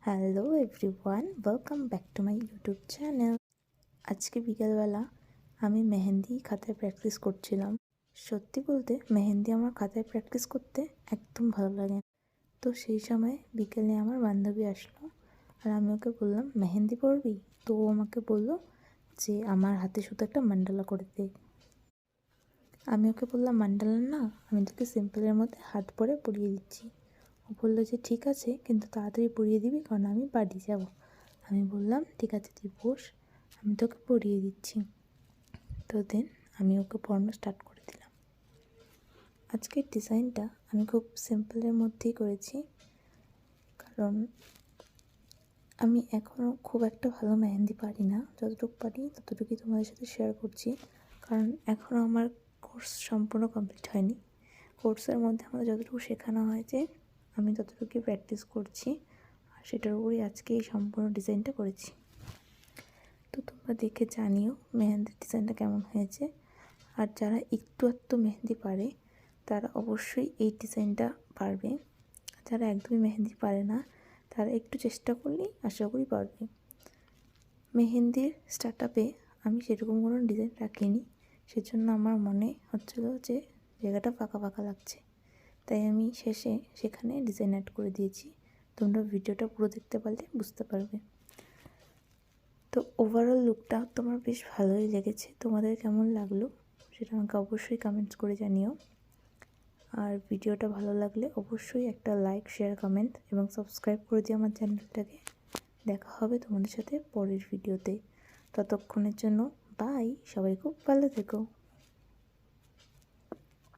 Hello everyone, welcome back to my YouTube channel. আজকে বিকেলবেলা আমি মেহেন্দি খাতায় প্র্যাকটিস করছিলাম। সত্যি বলতে মেহেন্দি আমার খাতায় প্র্যাকটিস করতে একদম ভালো লাগে না। তো সেই সময় বিকেলে আমার বান্ধবী আসলো আর আমি ওকে বললাম, মেহেন্দি পরবি? তো ও আমাকে বললো যে আমার হাতে শুধু একটা মান্ডালা করে দে। আমি ওকে বললাম, মান্ডালা না, আমি তোকে সিম্পলের মধ্যে হাত পরে পরিয়ে দিচ্ছি। ও বললো যে ঠিক আছে, কিন্তু তাড়াতাড়ি পরিয়ে দিবি, কারণ আমি বাড়ি যাব। আমি বললাম ঠিক আছে, তুই বস, আমি তোকে পরিয়ে দিচ্ছি। তো দেন আমি ওকে পড়ানো স্টার্ট করে দিলাম। আজকের ডিজাইনটা আমি খুব সিম্পলের মধ্যেই করেছি, কারণ আমি এখনও খুব একটা ভালো মেহেন্দি পারি না। যতটুকু পারি ততটুকুই তোমাদের সাথে শেয়ার করছি, কারণ এখনও আমার কোর্স সম্পূর্ণ কমপ্লিট হয়নি। কোর্সের মধ্যে আমাদের যতটুকু শেখানো হয়েছে আমি ততটুকুই প্র্যাকটিস করছি, আর সেটার উপরেই আজকে এই সম্পূর্ণ ডিজাইনটা করেছি। তো তোমরা দেখে জানিও মেহেন্দির ডিজাইনটা কেমন হয়েছে। আর যারা একটু মেহেন্দি পারে তারা অবশ্যই এই ডিজাইনটা পারবে। যারা একদমই মেহেন্দি পারে না তারা একটু চেষ্টা করলেই আশা করি পারবে। মেহেন্দির স্টার্টআপে আমি সেরকম কোনো ডিজাইন রাখিনি, সেজন্য আমার মনে হচ্ছিলো যে জায়গাটা ফাঁকা ফাঁকা লাগছে, তাই আমি শেষে সেখানে ডিজাইন অ্যাড করে দিয়েছি। তোমরা ভিডিওটা পুরো দেখতে পারলে বুঝতে পারবে। তো ওভারঅল লুকটা তোমার বেশ ভালোই লেগেছে। তোমাদের কেমন লাগলো সেটা আমাকে অবশ্যই কমেন্টস করে জানিও। আর ভিডিওটা ভালো লাগলে অবশ্যই একটা লাইক, শেয়ার, কমেন্ট এবং সাবস্ক্রাইব করে দিও আমার চ্যানেলটাকে। দেখা হবে তোমাদের সাথে পরের ভিডিওতে। ততক্ষণের জন্য বাই, সবাই খুব ভালো থেকো।